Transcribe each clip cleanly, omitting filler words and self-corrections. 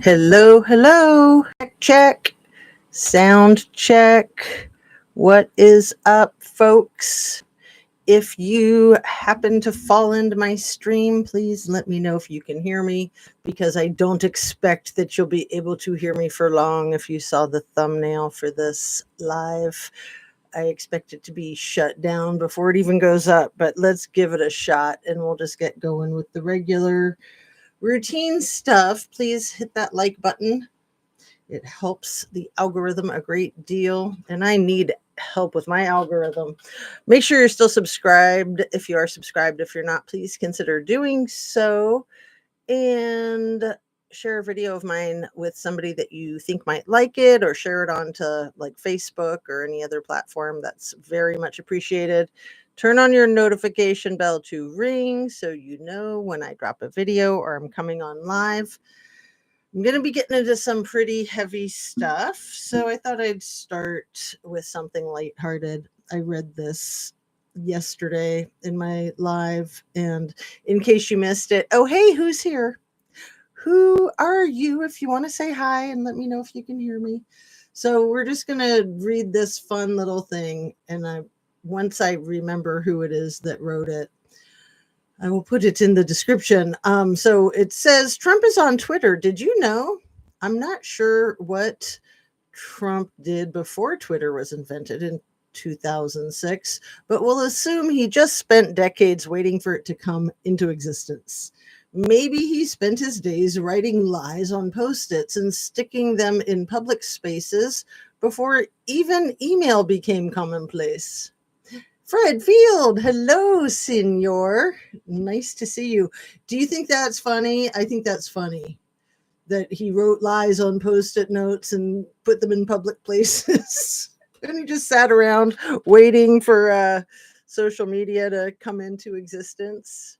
Hello, hello. Check. Sound check. What is up, folks? If you happen to fall into my stream, please let me know if you can hear me because I don't expect that you'll be able to hear me for long if you saw the thumbnail for this live. I expect it to be shut down before it even goes up, but let's give it a shot and we'll just get going with the regular routine stuff. Please hit that like button. It helps the algorithm a great deal, and I need help with my algorithm. Make sure you're still subscribed. If you are subscribed, if you're not, please consider doing so. And share a video of mine with somebody that you think might like it, or share it onto like Facebook or any other platform. That's very much appreciated. Turn on your notification bell to ring so you know when I drop a video or I'm coming on live. I'm going to be getting into some pretty heavy stuff, so I thought I'd start with something lighthearted. I read this yesterday in my live, and in case you missed it, oh, hey, who's here? Who are you? If you want to say hi and let me know if you can hear me. So we're just going to read this fun little thing, and once I remember who it is that wrote it, I will put it in the description. So it says, Trump is on Twitter. Did you know? I'm not sure what Trump did before Twitter was invented in 2006, but we'll assume he just spent decades waiting for it to come into existence. Maybe he spent his days writing lies on Post-its and sticking them in public spaces before even email became commonplace. Fred Field, hello, senor. Nice to see you. Do you think that's funny? I think that's funny that he wrote lies on Post-it notes and put them in public places. And he just sat around waiting for social media to come into existence.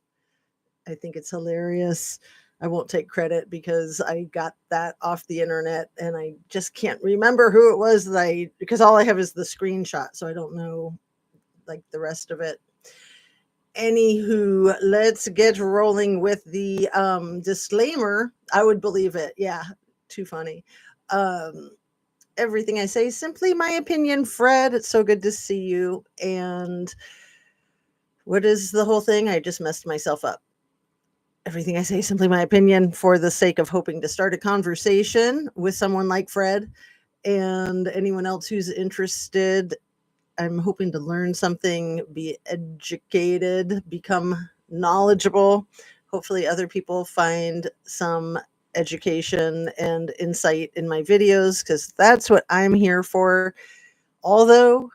I think it's hilarious. I won't take credit because I got that off the internet and I just can't remember who it was because all I have is the screenshot, so I don't know like the rest of it. Anywho, let's get rolling with the disclaimer. I would believe it. Yeah, too funny. Everything I say is simply my opinion. Fred, it's so good to see you. And what is the whole thing? I just messed myself up. Everything I say is simply my opinion for the sake of hoping to start a conversation with someone like Fred and anyone else who's interested. I'm hoping to learn something, be educated, become knowledgeable. Hopefully other people find some education and insight in my videos because that's what I'm here for. Although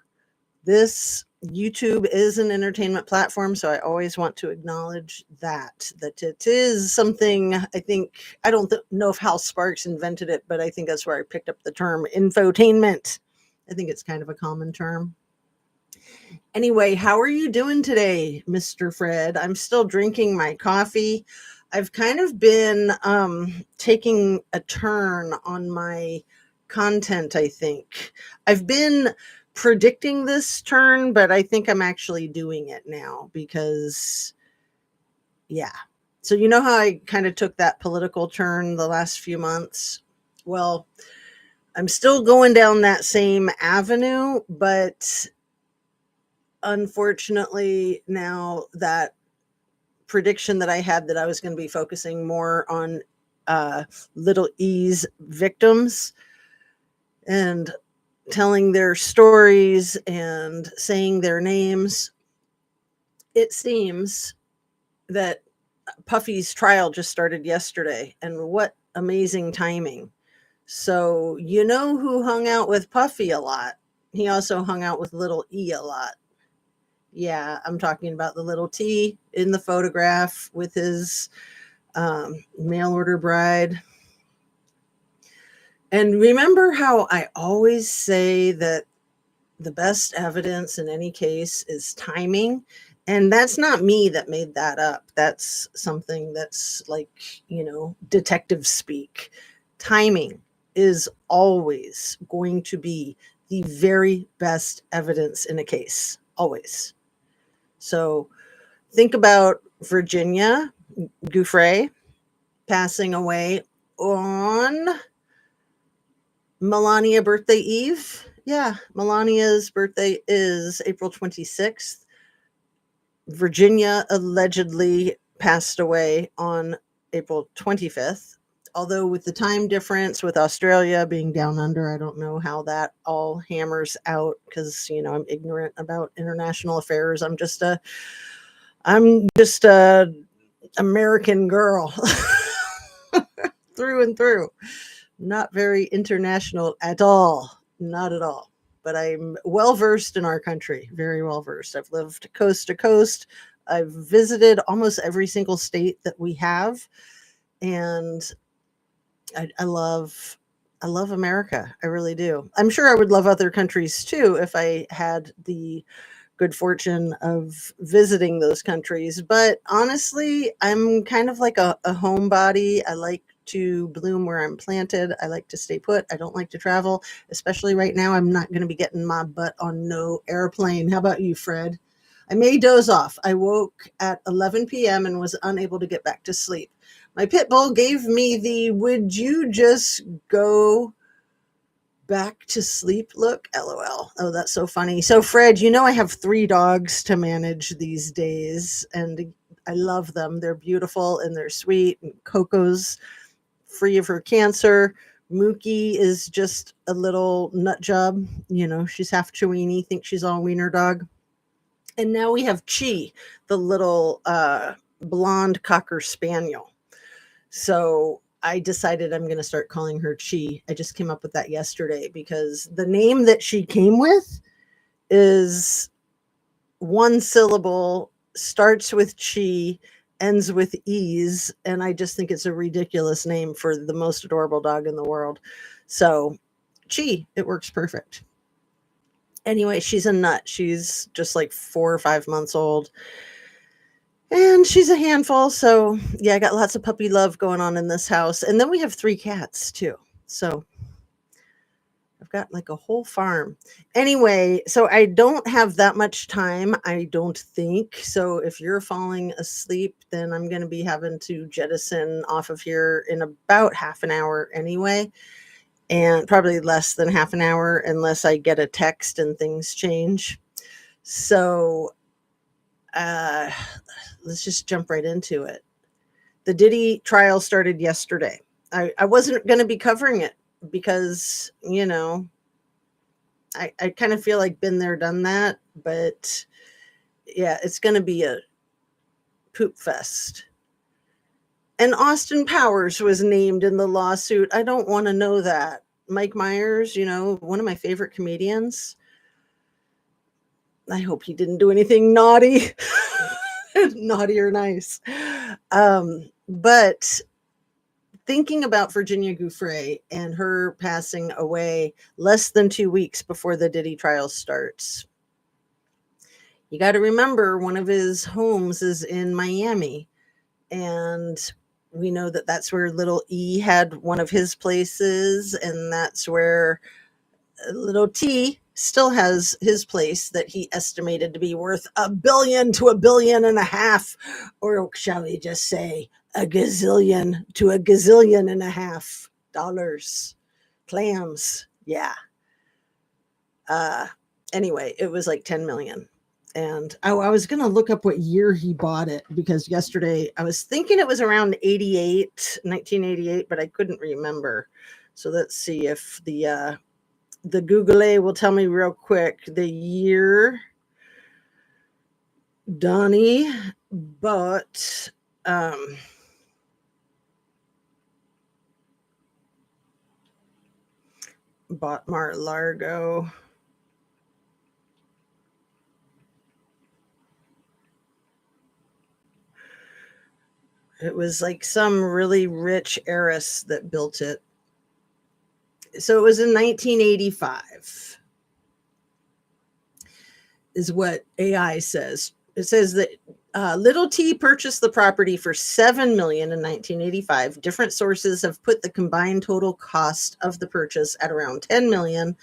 this YouTube is an entertainment platform, so I always want to acknowledge that it is something. I don't know if Hal Sparks invented it, but I think that's where I picked up the term infotainment. I think it's kind of a common term. Anyway, how are you doing today, Mr. Fred? I'm still drinking my coffee. I've kind of been taking a turn on my content, I think. I've been predicting this turn, but I think I'm actually doing it now because, yeah. So you know how I kind of took that political turn the last few months? Well, I'm still going down that same avenue, but unfortunately, now that prediction that I had that I was going to be focusing more on Little E's victims and telling their stories and saying their names, it seems that Puffy's trial just started yesterday, and what amazing timing. So, you know who hung out with Puffy a lot? He also hung out with Little E a lot. Yeah, I'm talking about the little T in the photograph with his mail order bride. And remember how I always say that the best evidence in any case is timing? And that's not me that made that up. That's something that's like, detective speak. Timing is always going to be the very best evidence in a case. Always. So think about Virginia Giuffre passing away on Melania birthday eve. Yeah, Melania's birthday is April 26th. Virginia allegedly passed away on April 25th. Although with the time difference with Australia being down under, I don't know how that all hammers out because, I'm ignorant about international affairs. I'm just a American girl through and through. Not very international at all. Not at all. But I'm well versed in our country, very well versed. I've lived coast to coast. I've visited almost every single state that we have, and I love America. I really do. I'm sure I would love other countries too if I had the good fortune of visiting those countries. But honestly, I'm kind of like a homebody. I like to bloom where I'm planted. I like to stay put. I don't like to travel, especially right now. I'm not going to be getting my butt on no airplane. How about you, Fred? I may doze off. I woke at 11 p.m. and was unable to get back to sleep. My pit bull gave me the would you just go back to sleep look, lol. Oh, that's so funny. So Fred, I have 3 dogs to manage these days, and I love them. They're beautiful and they're sweet, and Coco's free of her cancer. Mookie is just a little nut job. She's half Chiweenie, thinks she's all wiener dog. And now we have Chi, the little blonde cocker spaniel. So I decided I'm going to start calling her Chi. I just came up with that yesterday because the name that she came with is one syllable, starts with Chi, ends with ease. And I just think it's a ridiculous name for the most adorable dog in the world. So Chi, it works perfect. Anyway, she's a nut. She's just like 4 or 5 months old. And she's a handful. So, yeah, I got lots of puppy love going on in this house. And then we have 3 cats, too. So, I've got like a whole farm. Anyway, so I don't have that much time, I don't think. So, if you're falling asleep, then I'm going to be having to jettison off of here in about half an hour anyway. And probably less than half an hour unless I get a text and things change. So, uh, let's just jump right into it. The Diddy trial started yesterday. I wasn't going to be covering it because, I kind of feel like been there, done that. But yeah, it's going to be a poop fest. And Austin Powers was named in the lawsuit. I don't want to know that. Mike Myers, one of my favorite comedians. I hope he didn't do anything naughty. Naughty or nice. But thinking about Virginia Giuffre and her passing away less than 2 weeks before the Diddy trial starts, you got to remember one of his homes is in Miami. And we know that that's where Little E had one of his places. And that's where Little T still has his place that he estimated to be worth $1 billion to $1.5 billion, or shall we just say $1 gazillion to $1.5 gazillion dollars. Clams, yeah. Anyway, it was like 10 million. And I was going to look up what year he bought it because yesterday I was thinking it was around 1988, but I couldn't remember. So let's see if the Google will tell me real quick the year Donnie bought Mar-a-Lago. It was like some really rich heiress that built it. So it was in 1985. Is what AI says. It says that Little T purchased the property for $7 million in 1985. Different sources have put the combined total cost of the purchase at around $10 million.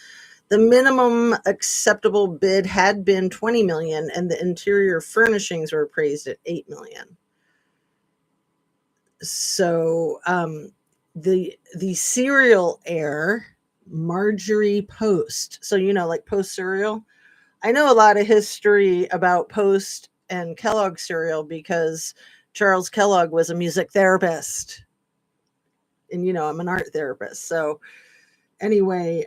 The minimum acceptable bid had been $20 million, and the interior furnishings were appraised at $8 million. So the cereal heir, Marjorie Post. So, like Post cereal. I know a lot of history about Post and Kellogg cereal because Charles Kellogg was a music therapist. And, I'm an art therapist. So, anyway,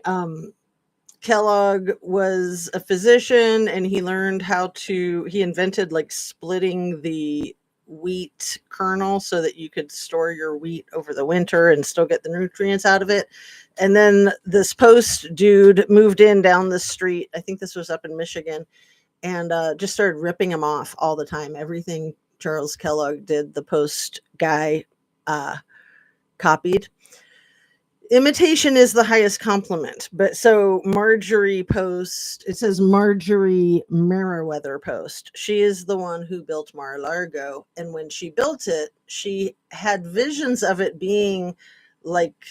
Kellogg was a physician and he learned he invented like splitting the wheat kernel so that you could store your wheat over the winter and still get the nutrients out of it. And then this Post dude moved in down the street. I think this was up in Michigan, and just started ripping him off all the time. Everything Charles Kellogg did, the Post guy copied. Imitation is the highest compliment. But so Marjorie Post, it says Marjorie Meriwether Post. She is the one who built Mar-a-Lago. And when she built it, she had visions of it being like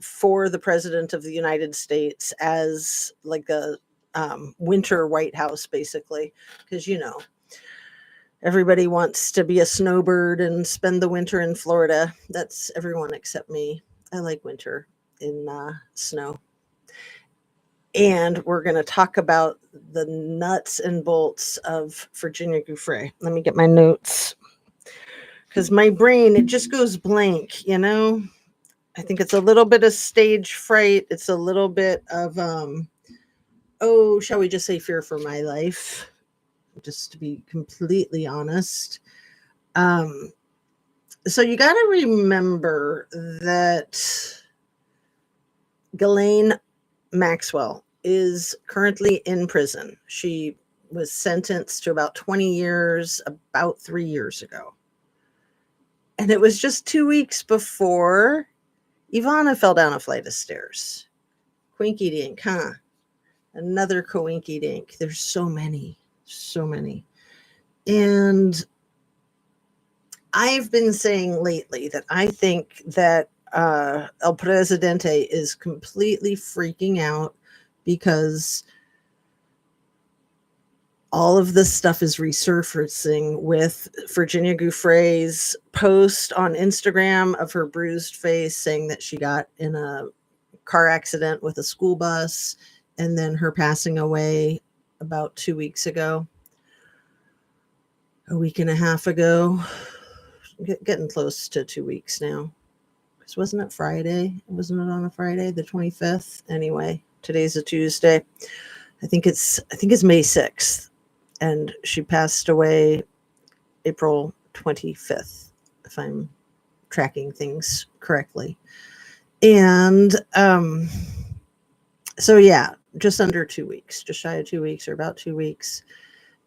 for the president of the United States as like a winter White House, basically. Because, everybody wants to be a snowbird and spend the winter in Florida. That's everyone except me. I like winter in snow. And we're going to talk about the nuts and bolts of Virginia Giuffre. Let me get my notes. Because my brain, it just goes blank, I think it's a little bit of stage fright. It's a little bit of, shall we just say fear for my life? Just to be completely honest. So you got to remember that Ghislaine Maxwell is currently in prison. She was sentenced to about 20 years about 3 years ago. And it was just 2 weeks before Ivana fell down a flight of stairs. Quinky dink, huh? Another coinky dink. There's so many. And I've been saying lately that I think that El Presidente is completely freaking out because all of this stuff is resurfacing with Virginia Giuffre's post on Instagram of her bruised face saying that she got in a car accident with a school bus, and then her passing away about 2 weeks ago, a week and a half ago. Getting close to 2 weeks now. Because wasn't it Friday? Wasn't it on a Friday, the 25th? Anyway, today's a Tuesday. I think it's May 6th. And she passed away April 25th, if I'm tracking things correctly. And so yeah, just under 2 weeks, just shy of 2 weeks, or about 2 weeks.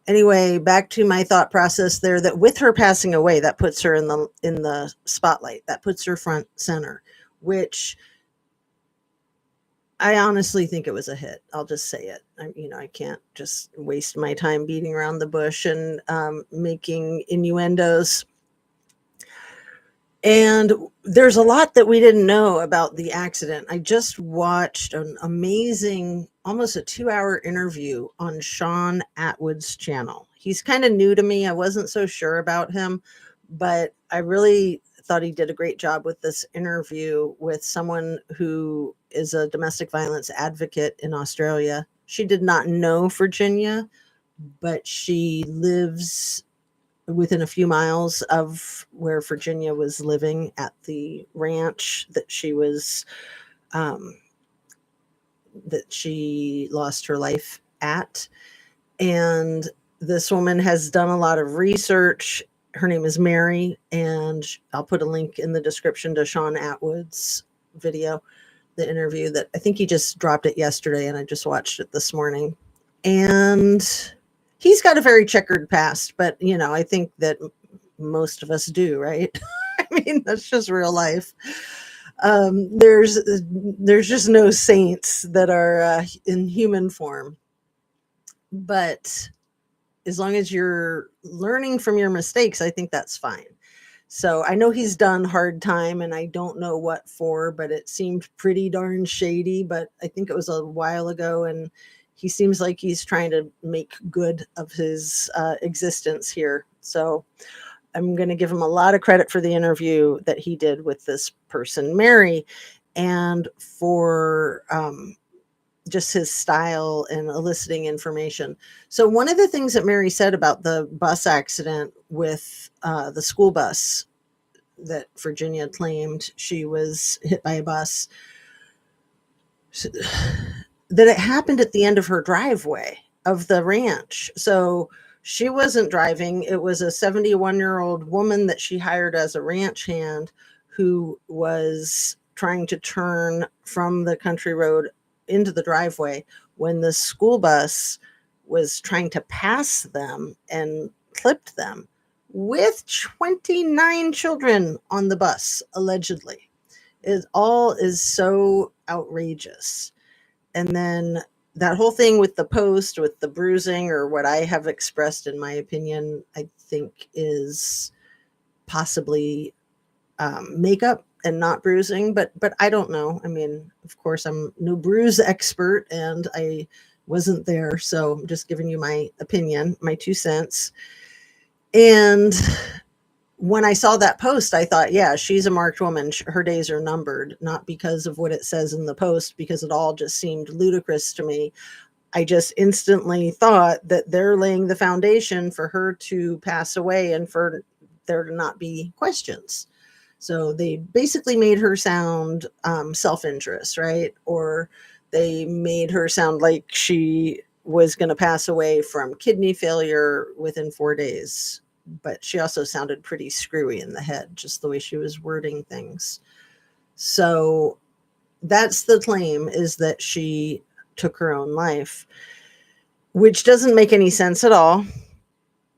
Anyway, back to my thought process there, that with her passing away, that puts her in the spotlight. That puts her front center, which I honestly think it was a hit. I'll just say it. I can't just waste my time beating around the bush and making innuendos. And there's a lot that we didn't know about the accident. I just watched an amazing, almost a 2-hour interview on Sean Atwood's channel. He's kind of new to me. I wasn't so sure about him, but I really thought he did a great job with this interview with someone who is a domestic violence advocate in Australia. She did not know Virginia, but she lives within a few miles of where Virginia was living at the ranch that she was, that she lost her life at. And this woman has done a lot of research. Her name is Mary, and I'll put a link in the description to Sean Atwood's video, the interview that I think he just dropped it yesterday, and I just watched it this morning. And he's got a very checkered past, but I think that most of us do, right? I mean, that's just real life. There's just no saints that are in human form. But as long as you're learning from your mistakes, I think that's fine. So I know he's done hard time, and I don't know what for, but it seemed pretty darn shady. But I think it was a while ago, and he seems like he's trying to make good of his existence here. So I'm going to give him a lot of credit for the interview that he did with this person, Mary, and for just his style and eliciting information. So one of the things that Mary said about the bus accident with the school bus that Virginia claimed she was hit by a bus, that it happened at the end of her driveway of the ranch. So she wasn't driving. It was a 71-year-old woman that she hired as a ranch hand who was trying to turn from the country road into the driveway when the school bus was trying to pass them and clipped them with 29 children on the bus, allegedly. It all is so outrageous. And then that whole thing with the post, with the bruising, or what I have expressed in my opinion, I think is possibly makeup and not bruising, but I don't know. I mean, of course, I'm no bruise expert, and I wasn't there, so I'm just giving you my opinion, my 2 cents. And when I saw that post, I thought, yeah, she's a marked woman. Her days are numbered, not because of what it says in the post, because it all just seemed ludicrous to me. I just instantly thought that they're laying the foundation for her to pass away and for there to not be questions. So they basically made her sound self-interest, right? Or they made her sound like she was going to pass away from kidney failure within 4 days. But she also sounded pretty screwy in the head, just the way she was wording things. So that's the claim, is that she took her own life, which doesn't make any sense at all.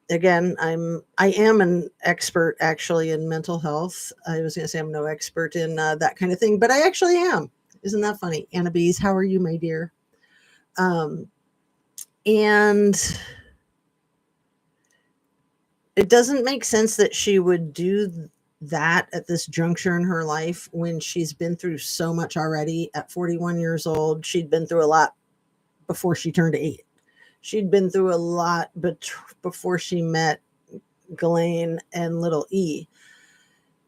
Again, I am an expert actually in mental health. I was going to say I'm no expert in that kind of thing, but I actually am. Isn't that funny? Anna Bees, how are you, my dear? And it doesn't make sense that she would do that at this juncture in her life when she's been through so much already at 41 years old. She'd been through a lot before she turned 8. She'd been through a lot before she met Ghislaine and Little E.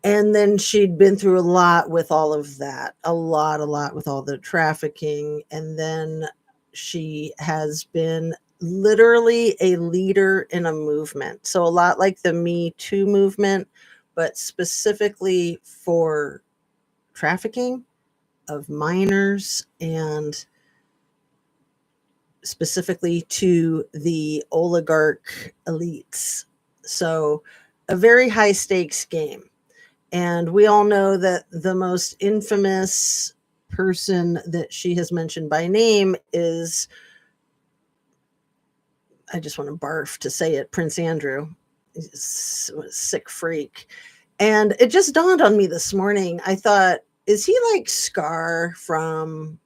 And then she'd been through a lot with all of that, a lot with all the trafficking. And then she has been literally a leader in a movement. So a lot like the Me Too movement, but specifically for trafficking of minors and specifically to the oligarch elites. So a very high stakes game. And we all know that the most infamous person that she has mentioned by name is, I just want to barf to say it, Prince Andrew. He's a sick freak. And it just dawned on me this morning. I thought, is he like Scar from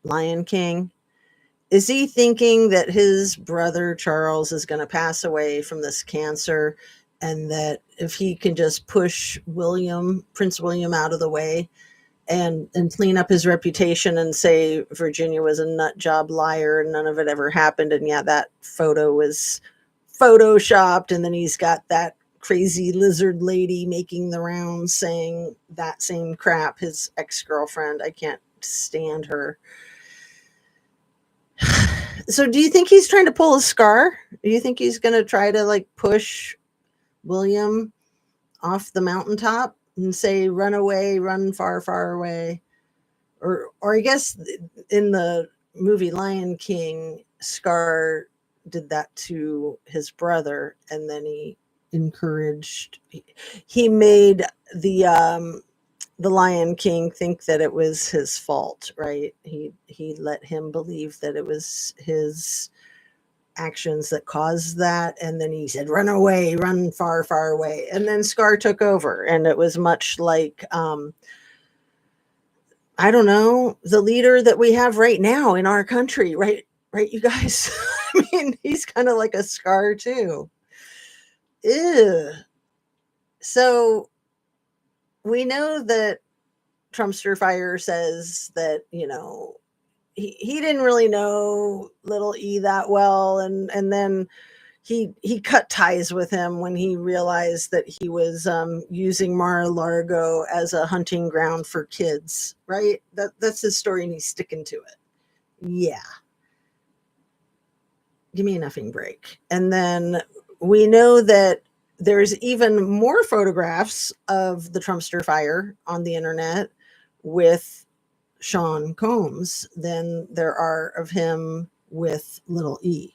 Lion King? Is he thinking that his brother Charles is going to pass away from this cancer, and that if he can just push Prince William out of the way and clean up his reputation and say Virginia was a nut job liar and none of it ever happened, and yeah, that photo was photoshopped, and then he's got that crazy lizard lady making the rounds saying that same crap, his ex-girlfriend. I can't stand her. So do you think he's trying to pull a Scar? Do you think he's going to try to like push William off the mountaintop and say, run away, run far, far away? Or I guess in the movie Lion King, Scar did that to his brother, and then he made the Lion King think that it was his fault, right? He let him believe that it was his actions that caused that, and then he said, run away, run far, far away. And then Scar took over, and it was much like I don't know, the leader that we have right now in our country, right, you guys? I mean, he's kind of like a Scar too. Ew. So we know that Trumpster Fire says that, he didn't really know Little E that well. And then he cut ties with him when he realized that he was using Mar-a-Lago as a hunting ground for kids, right? That's his story, and he's sticking to it. Yeah, give me a nothing break. And then we know that there's even more photographs of the Trumpster fire on the internet with Sean Combs than there are of him with little E.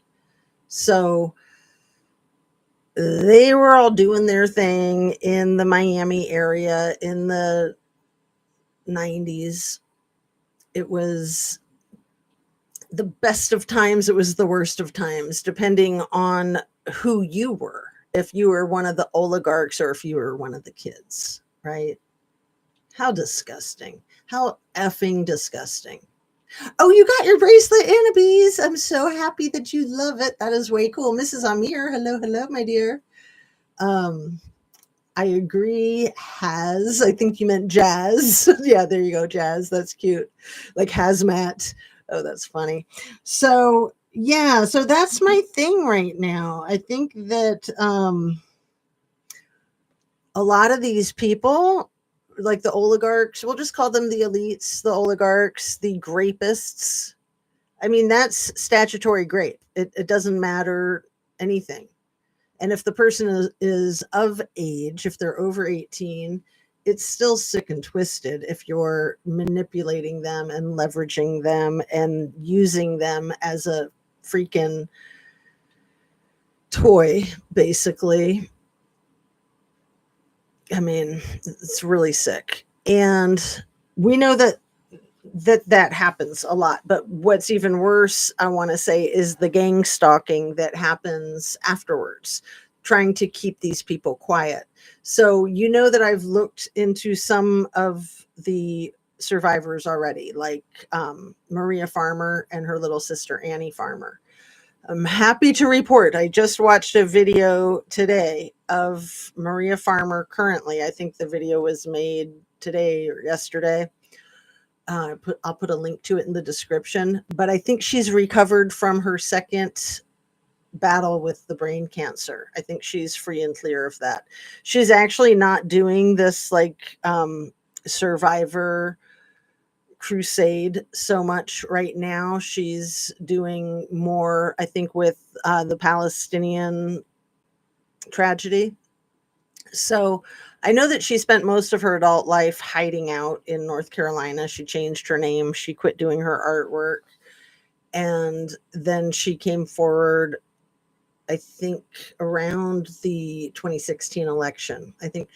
So they were all doing their thing in the Miami area in the 90s. It was the best of times, it was the worst of times, depending on who you were. If you were one of the oligarchs or if you were one of the kids, right? How disgusting. How effing disgusting. Oh, you got your bracelet, Annabise. I'm so happy that you love it. That is way cool. Mrs. Amir, hello, hello, my dear. I agree. I think you meant Jazz. Yeah, there you go, Jazz. That's cute. Like hazmat. Oh, that's funny. So, yeah, so that's my thing right now. I think that a lot of these people, like the oligarchs, we'll just call them the elites, the oligarchs, the grapists. I mean, that's statutory grape. It doesn't matter anything. And if the person is of age, if they're over 18, it's still sick and twisted if you're manipulating them and leveraging them and using them as a freaking toy, basically. I mean, it's really sick. And we know that happens a lot. But what's even worse, I want to say, is the gang stalking that happens afterwards, trying to keep these people quiet. So, you know that I've looked into some of the survivors already, like Maria Farmer and her little sister, Annie Farmer. I'm happy to report I just watched a video today of Maria Farmer currently. I think the video was made today or yesterday. I'll put a link to it in the description, but I think she's recovered from her second battle with the brain cancer. I think she's free and clear of that. She's actually not doing this like survivor crusade so much right now. She's doing more, I think, with the Palestinian tragedy. So I know that she spent most of her adult life hiding out in North Carolina. She changed her name. She quit doing her artwork. And then she came forward, I think, around the 2016 election. I think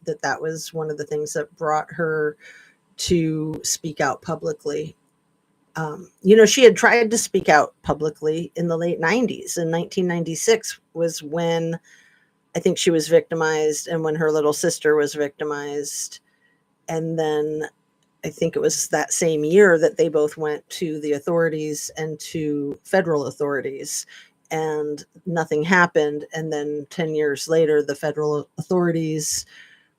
that was one of the things that brought her to speak out publicly. She had tried to speak out publicly in the late 90s. In 1996 was when I think she was victimized, and when her little sister was victimized. And then I think it was that same year that they both went to the authorities and to federal authorities, and nothing happened. And then 10 years later, the federal authorities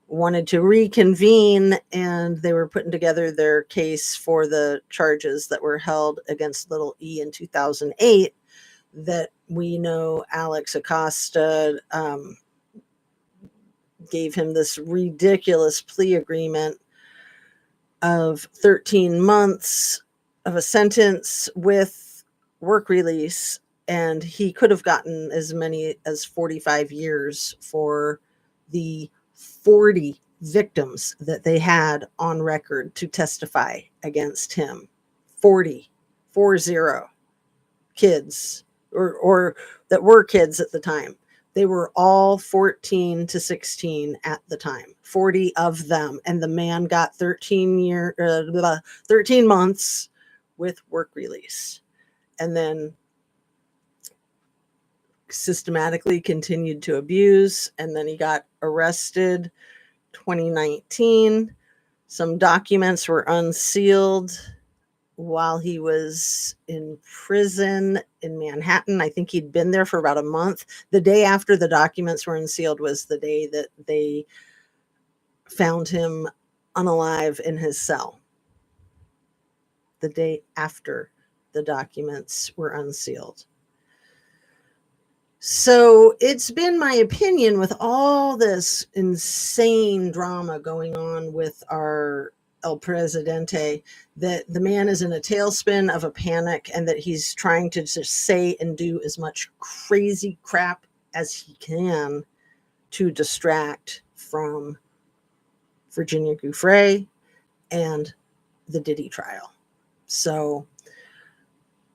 wanted to reconvene, and they were putting together their case for the charges that were held against little E in 2008 that we know Alex Acosta gave him this ridiculous plea agreement of 13 months of a sentence with work release, and he could have gotten as many as 45 years for the 40 victims that they had on record to testify against him. 40 kids, or that were kids at the time. They were all 14 to 16 at the time, 40 of them. And the man got 13 months with work release, and then systematically continued to abuse. And then he got arrested 2019. Some documents were unsealed while he was in prison in Manhattan. I think he'd been there for about a month. The day after the documents were unsealed was the day that they found him unalive in his cell. The day after the documents were unsealed. So it's been my opinion, with all this insane drama going on with our El Presidente, that the man is in a tailspin of a panic, and that he's trying to just say and do as much crazy crap as he can to distract from Virginia Giuffre and the Diddy trial. So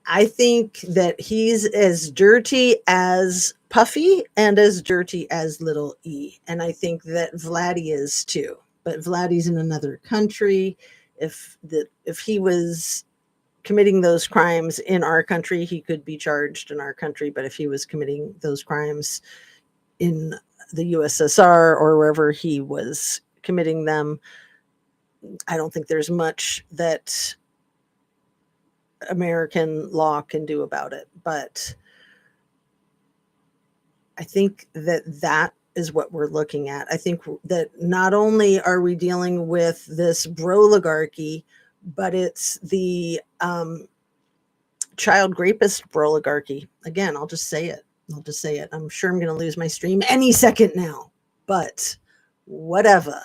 I think that he's as dirty as Puffy and as dirty as Little E. And I think that Vladdy is too. But Vladdy's in another country. If he was committing those crimes in our country, he could be charged in our country. But if he was committing those crimes in the USSR or wherever he was committing them, I don't think there's much that American law can do about it. But I think that that is what we're looking at. I think that not only are we dealing with this broligarchy, but it's the child rapist broligarchy. Again, I'll just say it. I'm sure I'm going to lose my stream any second now, but whatever.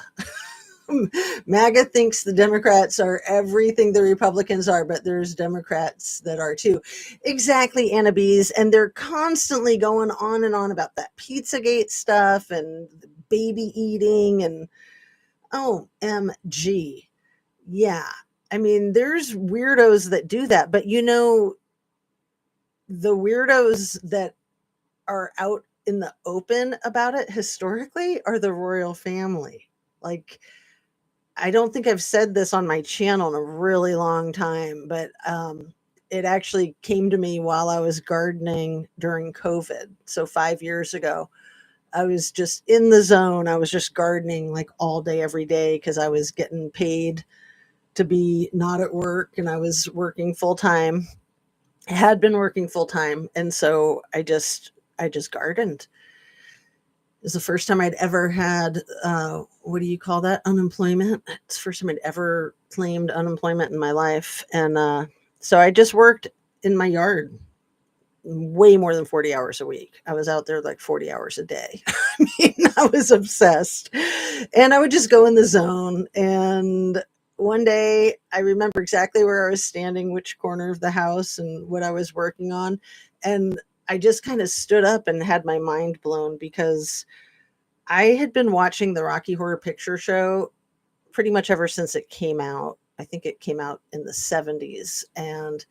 MAGA thinks the Democrats are everything the Republicans are, but there's Democrats that are too. Exactly, Anna Bees. And they're constantly going on and on about that Pizzagate stuff and baby eating and OMG. Yeah. I mean, there's weirdos that do that, but the weirdos that are out in the open about it historically are the royal family. Like, I don't think I've said this on my channel in a really long time, but it actually came to me while I was gardening during COVID. So 5 years ago, I was just in the zone. I was just gardening like all day, every day, because I was getting paid to be not at work, and I was working full time. I had been working full time, and so I just gardened. It was the first time I'd ever had, what do you call that? Unemployment. It's the first time I'd ever claimed unemployment in my life. And so I just worked in my yard way more than 40 hours a week. I was out there like 40 hours a day. I mean, I was obsessed. And I would just go in the zone. And one day I remember exactly where I was standing, which corner of the house, and what I was working on. And I just kind of stood up and had my mind blown, because I had been watching the Rocky Horror Picture Show pretty much ever since it came out. I think it came out in the 70s. And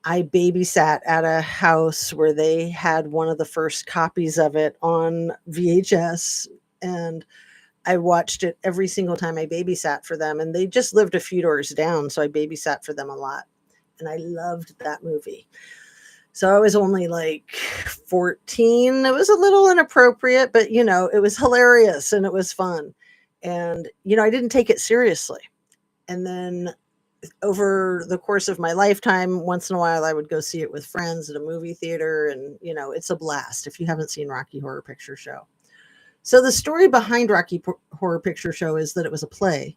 I babysat at a house where they had one of the first copies of it on VHS. And I watched it every single time I babysat for them. And they just lived a few doors down, so I babysat for them a lot. And I loved that movie. So I was only like 14. It was a little inappropriate, but it was hilarious and it was fun. And, I didn't take it seriously. And then over the course of my lifetime, once in a while, I would go see it with friends at a movie theater. And, it's a blast if you haven't seen Rocky Horror Picture Show. So the story behind Rocky Horror Picture Show is that it was a play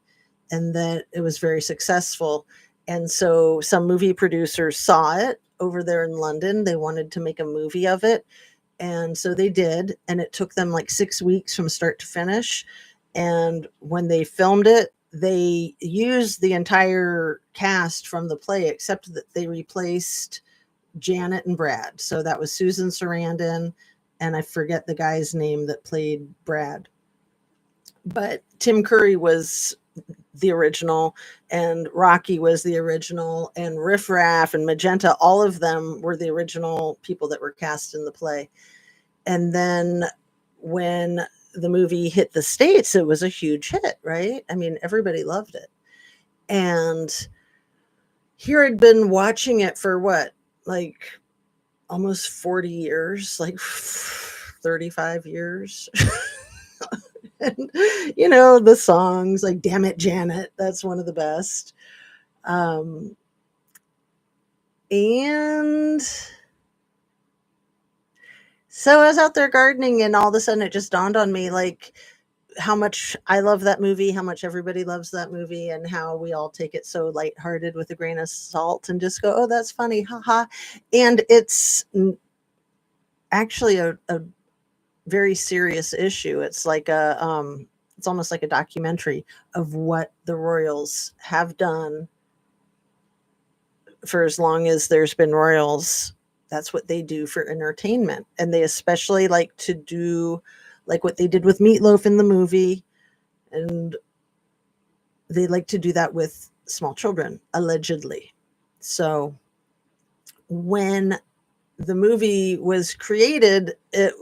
and that it was very successful. And so some movie producers saw it over there in London. They wanted to make a movie of it. And so they did. And it took them like 6 weeks from start to finish. And when they filmed it, they used the entire cast from the play, except that they replaced Janet and Brad. So that was Susan Sarandon, and I forget the guy's name that played Brad. But Tim Curry was the original, and Rocky was the original, and Riff Raff and Magenta, all of them were the original people that were cast in the play. And then when the movie hit the States, it was a huge hit, right? I mean, everybody loved it. And here I'd been watching it for what, like almost 40 years, like 35 years. And, the songs like Damn It, Janet, that's one of the best. And so I was out there gardening, and all of a sudden it just dawned on me, like, how much I love that movie, how much everybody loves that movie, and how we all take it so lighthearted with a grain of salt and just go, oh, that's funny, haha. And it's actually a very serious issue. It's like it's almost like a documentary of what the royals have done for as long as there's been royals. That's what they do for entertainment, and they especially like to do like what they did with Meatloaf in the movie, and they like to do that with small children, allegedly. So when the movie was created, it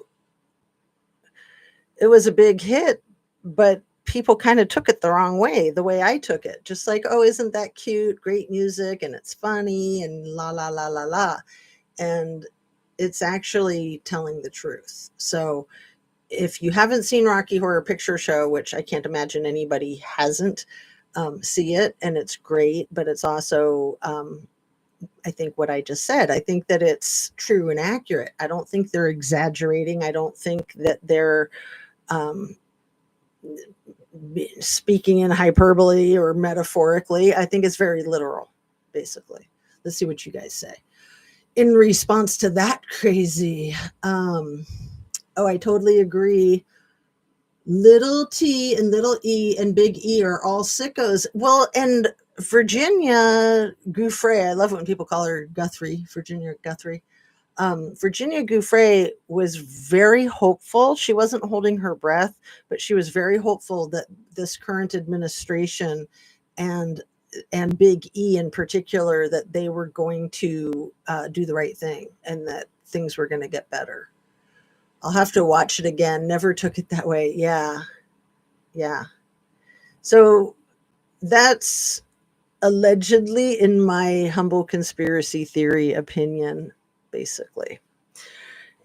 was a big hit, but people kind of took it the wrong way, the way I took it. Just like, oh, isn't that cute? Great music and it's funny and la la la la la. And it's actually telling the truth. So if you haven't seen Rocky Horror Picture Show, which I can't imagine anybody hasn't, see it, and it's great, but it's also I think what I just said. I think that it's true and accurate. I don't think they're exaggerating. I don't think that they're um, speaking in hyperbole or metaphorically. I think it's very literal, basically. Let's see what you guys say. In response to that crazy, oh, I totally agree. Little T and little E and big E are all sickos. Well, and Virginia Gouffre, I love it when people call her Guthrie, Virginia Guthrie. Virginia Gouffre was very hopeful. She wasn't holding her breath, but she was very hopeful that this current administration and Big E in particular, that they were going to do the right thing and that things were going to get better. I'll have to watch it again. Never took it that way. Yeah. Yeah. So that's allegedly, in my humble conspiracy theory opinion, basically.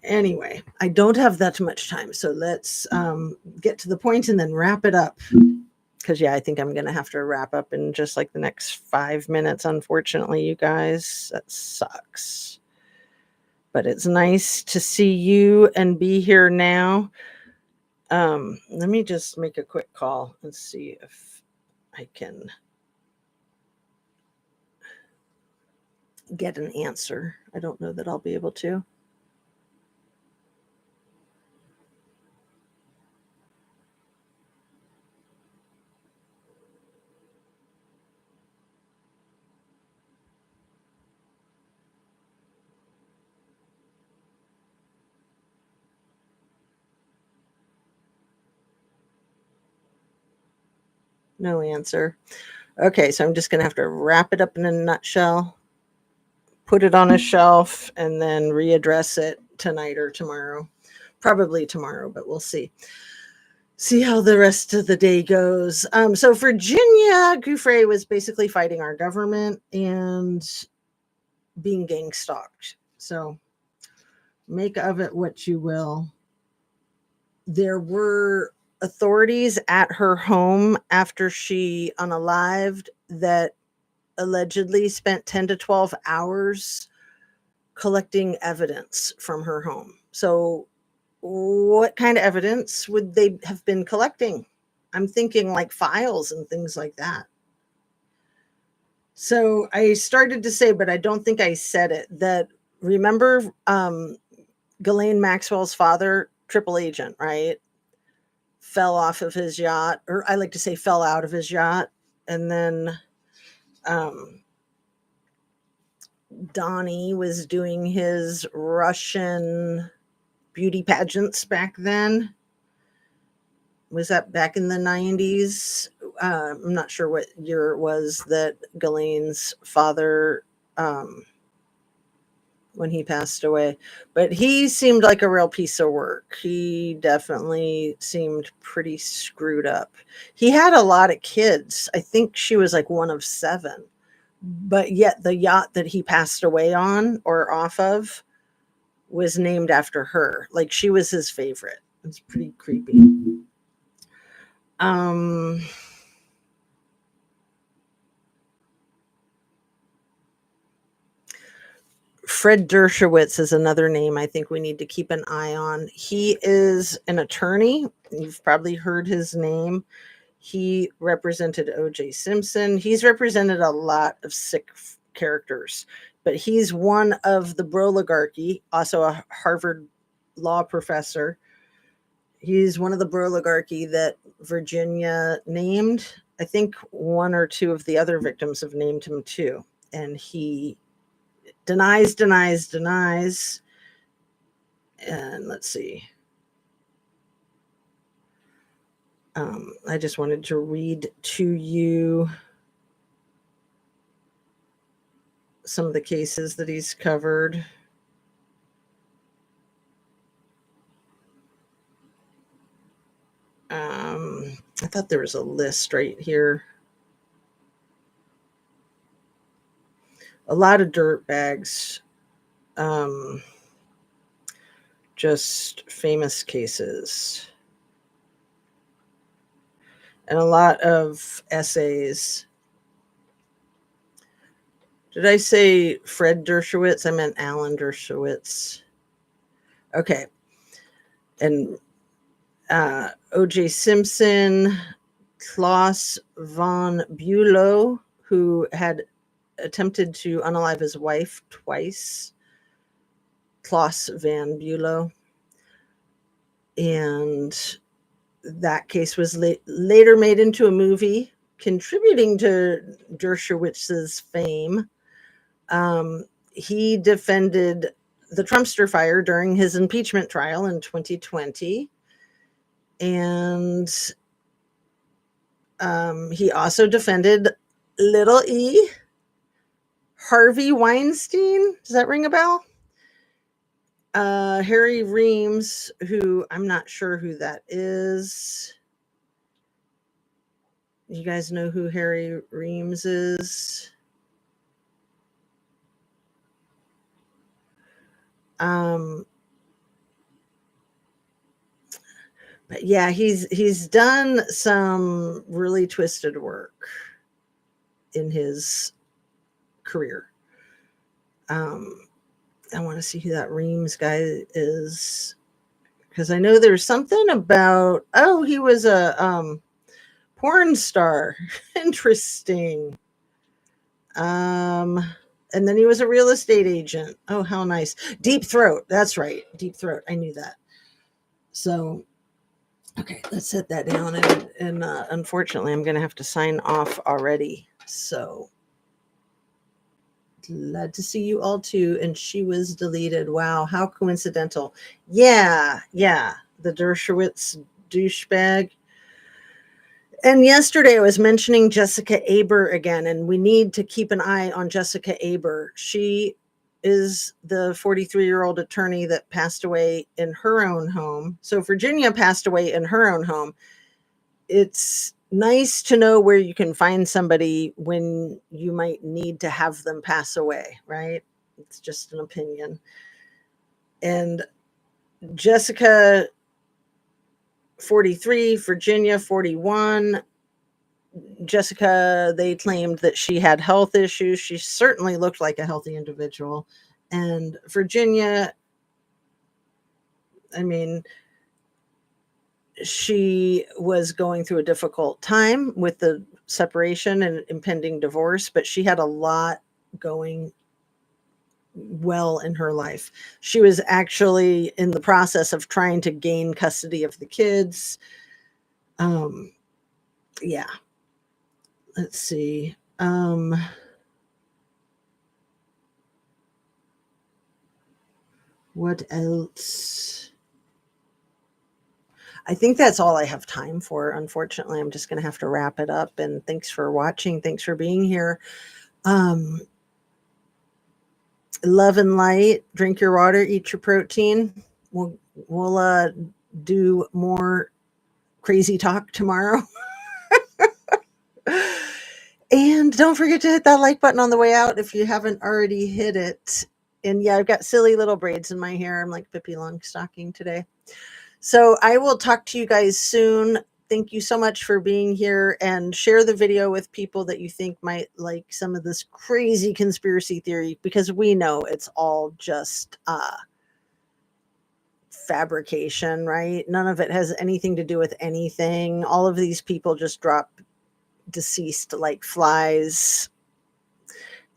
Anyway, I don't have that much time. So let's get to the point and then wrap it up. Because, yeah, I think I'm going to have to wrap up in just like the next 5 minutes, unfortunately, you guys. That sucks. But it's nice to see you and be here now. Let me just make a quick call and see if I can get an answer. I don't know that I'll be able to. No answer. Okay, so I'm just going to have to wrap it up in a nutshell, put it on a shelf, and then readdress it tonight or tomorrow. Probably tomorrow, but we'll see. See how the rest of the day goes. So Virginia Gouffre was basically fighting our government and being gang stalked. So make of it what you will. There were authorities at her home after she unalived that allegedly spent 10 to 12 hours collecting evidence from her home. So what kind of evidence would they have been collecting? I'm thinking like files and things like that. So I started to say, but I don't think I said it, that remember Ghislaine Maxwell's father, triple agent, right? Fell off of his yacht, or I like to say fell out of his yacht. And then Donnie was doing his Russian beauty pageants back then. Was that back in the 90s? I'm not sure what year it was that Ghislaine's father, when he passed away, but he seemed like a real piece of work. He definitely seemed pretty screwed up. He had a lot of kids. I think she was like one of 7, but yet the yacht that he passed away on or off of was named after her. Like she was his favorite. It's pretty creepy. Fred Dershowitz is another name I think we need to keep an eye on. He is an attorney. You've probably heard his name. He represented O.J. Simpson. He's represented a lot of sick characters, but he's one of the Broligarchy, also a Harvard law professor. He's one of the Buroligarchy that Virginia named. I think one or two of the other victims have named him too. And he denies. And let's see. I just wanted to read to you some of the cases that he's covered. I thought there was a list right here. A lot of dirt bags. Just famous cases. And a lot of essays. Did I say Fred Dershowitz? I meant Alan Dershowitz. Okay. And O.J. Simpson, Klaus von Bülow, who had attempted to unalive his wife twice. Klaus van Bülow. And that case was later made into a movie, contributing to Dershowitz's fame. He defended the Trumpster fire during his impeachment trial in 2020. And he also defended Little E, Harvey Weinstein. Does that ring a bell? Harry Reams, who I'm not sure who that is. You guys know who Harry Reams is? But yeah, he's done some really twisted work in his career. I want to see who that Reams guy is, because I know there's something about, he was a porn star. Interesting. And then he was a real estate agent. Oh, how nice. Deep Throat. That's right. Deep Throat. I knew that. So, okay, let's set that down. And unfortunately, I'm going to have to sign off already. So, glad to see you all too. And she was deleted. Wow, how coincidental. Yeah. The Dershowitz douchebag. And yesterday I was mentioning Jessica Aber again, and we need to keep an eye on Jessica Aber. She is the 43-year-old attorney that passed away in her own home. So Virginia passed away in her own home. It's nice to know where you can find somebody when you might need to have them pass away, right? It's just an opinion. And Jessica, 43, Virginia, 41. Jessica, they claimed that she had health issues. She certainly looked like a healthy individual. And Virginia, I mean, she was going through a difficult time with the separation and impending divorce, but she had a lot going well in her life. She was actually in the process of trying to gain custody of the kids. Yeah. Let's see. What else? I think that's all I have time for. Unfortunately, I'm just going to have to wrap it up. And thanks for watching. Thanks for being here. Love and light. Drink your water. Eat your protein. We'll do more crazy talk tomorrow. And don't forget to hit that like button on the way out if you haven't already hit it. And yeah, I've got silly little braids in my hair. I'm like Pippi Longstocking today. So I will talk to you guys soon. Thank you so much for being here, and share the video with people that you think might like some of this crazy conspiracy theory, because we know it's all just fabrication, right? None of it has anything to do with anything. All of these people just drop deceased like flies,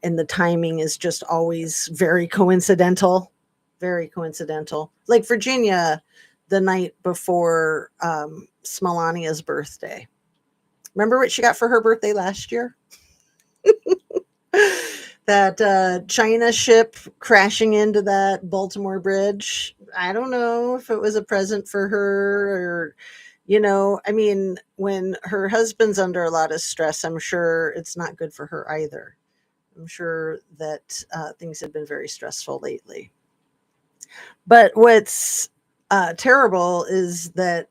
and the timing is just always very coincidental. Very coincidental. Like Virginia, the night before Smelania's birthday. Remember what she got for her birthday last year? That China ship crashing into that Baltimore bridge. I don't know if it was a present for her or, I mean, when her husband's under a lot of stress, I'm sure it's not good for her either. I'm sure that things have been very stressful lately. But what's terrible is that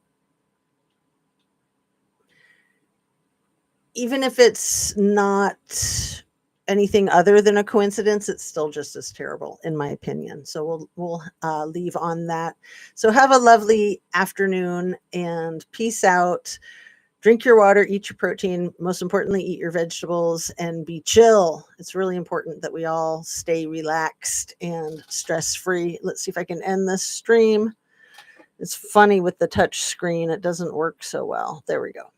even if it's not anything other than a coincidence, it's still just as terrible, in my opinion. So we'll leave on that. So have a lovely afternoon and peace out. Drink your water, eat your protein. Most importantly, eat your vegetables and be chill. It's really important that we all stay relaxed and stress free. Let's see if I can end this stream. It's funny with the touch screen; it doesn't work so well. There we go.